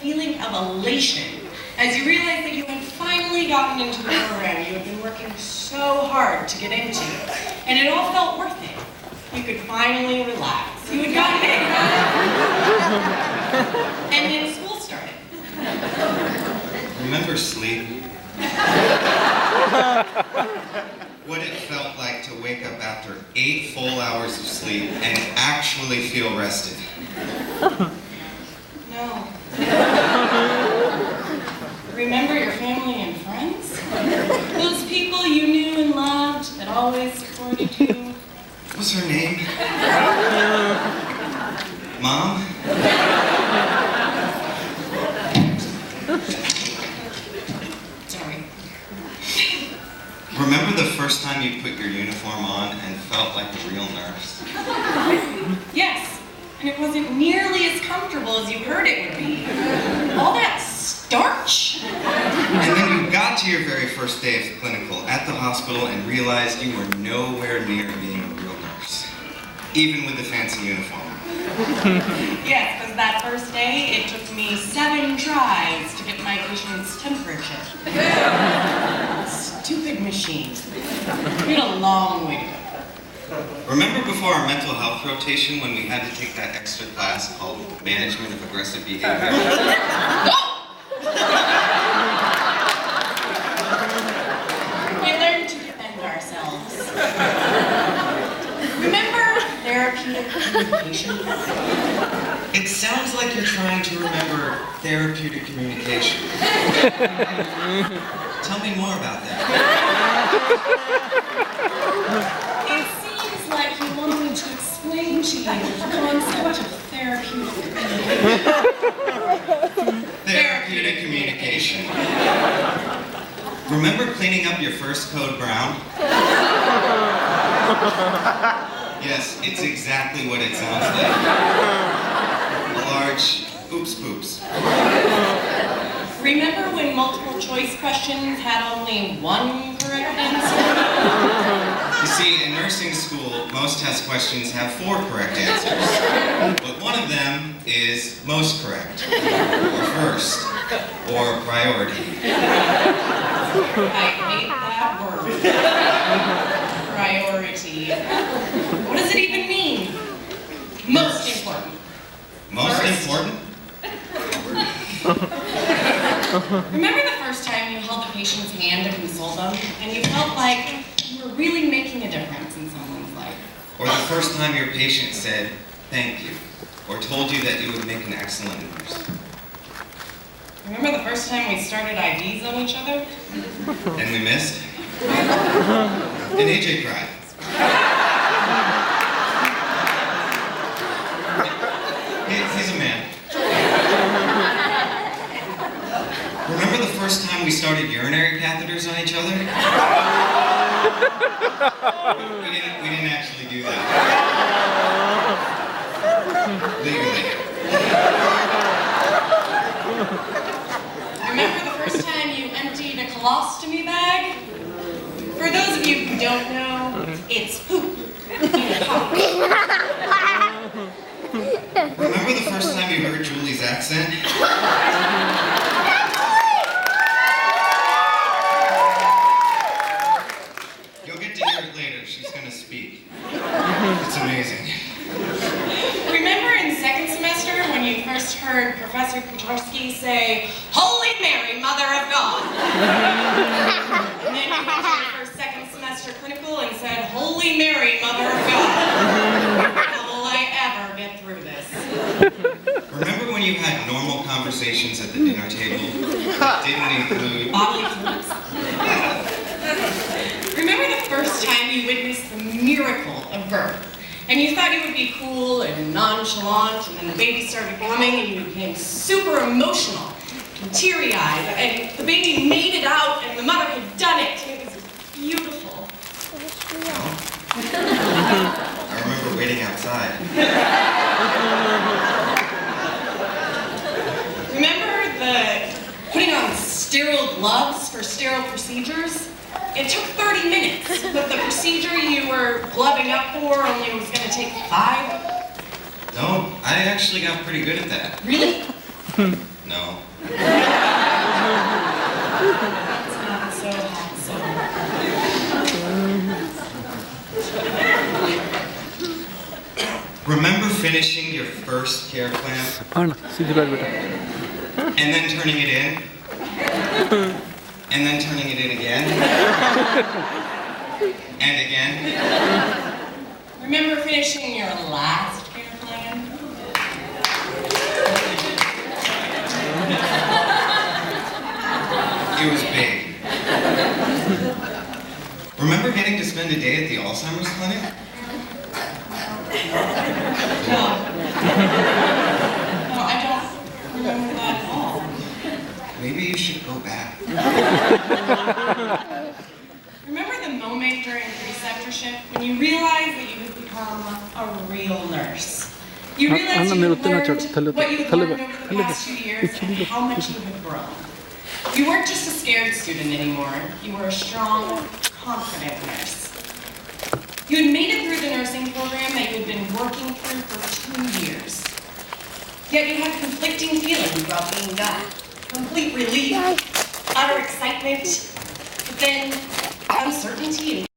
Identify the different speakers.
Speaker 1: feeling of elation as you realized that you had finally gotten into the program you had been working so hard to get into, and it all felt worth it. You could finally relax. You had gotten in. And then school started.
Speaker 2: Remember sleep? What it felt like to wake up after 8 full hours of sleep and actually feel rested.
Speaker 1: No. Remember your family and friends? Those people you knew and loved that always supported you?
Speaker 2: What's her name? Mom?
Speaker 1: Sorry.
Speaker 2: Remember the first time you put your uniform on and felt like a real nurse?
Speaker 1: Yes, and it wasn't nearly as comfortable as you heard it would be. All that starch.
Speaker 2: And then you got to your very first day of clinical at the hospital and realized you were nowhere near being a real nurse, even with the fancy uniform.
Speaker 1: Yes, because that first day, it took me 7 tries to get my patient's temperature. Stupid machine. We had a long way to go.
Speaker 2: Remember before our mental health rotation when we had to take that extra class called Management of Aggressive Behavior?
Speaker 1: We learned to defend ourselves. Remember therapeutic communication?
Speaker 2: It sounds like you're trying to remember therapeutic communication. Tell me more about that.
Speaker 1: It seems like you want me to explain to you the concept of therapeutic communication.
Speaker 2: Therapeutic communication. Remember cleaning up your first code brown? Yes, it's exactly what it sounds like. A large oops poops.
Speaker 1: Remember when multiple choice questions had only one correct answer?
Speaker 2: You see, in nursing school, most test questions have 4 correct answers. But one of them is most correct, or first, or priority.
Speaker 1: I hate that word. Priority. What does it even mean? Most important.
Speaker 2: Most
Speaker 1: First?
Speaker 2: important?
Speaker 1: Remember the first time you held the patient's hand to console them, and you felt like you were really making a difference in someone's life?
Speaker 2: Or the first time your patient said, thank you, or told you that you would make an excellent nurse?
Speaker 1: Remember the first time we started IVs on each other?
Speaker 2: And we missed? And AJ cried. He's a man. Remember the first time we started urinary catheters on each other? We didn't actually do that. Legally.
Speaker 1: Remember the first time you emptied a colostomy bag? For those of you who don't know, it's poop in a cup.
Speaker 2: Remember the first time you heard Julie's accent? You'll get to hear it later. She's going to speak. It's amazing.
Speaker 1: Remember in second semester when you first heard Professor Petrovsky say, "Holy Mary, Mother of God"? And then you went to your first second semester clinical and said, "Holy Mary, Mother of God." How will I ever get through this?
Speaker 2: Remember when you had normal conversations at the dinner table that didn't include
Speaker 1: Bodily fluids? Remember the first time you witnessed the miracle of birth? And you thought you would be cool and nonchalant, and then the baby started coming and you became super emotional and teary-eyed, and the baby made it out and the mother had done it. It was beautiful.
Speaker 2: I remember waiting outside.
Speaker 1: Remember the putting on sterile gloves for sterile procedures? It took 30 minutes, but the procedure you were gloving up for only was going to take 5.
Speaker 2: No, I actually got pretty good at that.
Speaker 1: Really?
Speaker 2: No.
Speaker 1: That's not so hot, so.
Speaker 2: Remember finishing your first care plan and then turning it in? And then turning it in again? And again?
Speaker 1: Remember finishing your last care plan?
Speaker 2: It was big. Remember getting to spend a day at the Alzheimer's clinic?
Speaker 1: No. No, I don't remember that at all.
Speaker 2: Maybe you should go back.
Speaker 1: Remember the moment during preceptorship when you realized that you had become a real nurse? You realized you had learned what you had learned over the past 2 years and how much you had grown. You weren't just a scared student anymore. You were a strong, confident nurse. You had made it through the nursing program that you had been working through for 2 years. Yet you had conflicting feelings about being done. Complete relief, utter excitement, but then uncertainty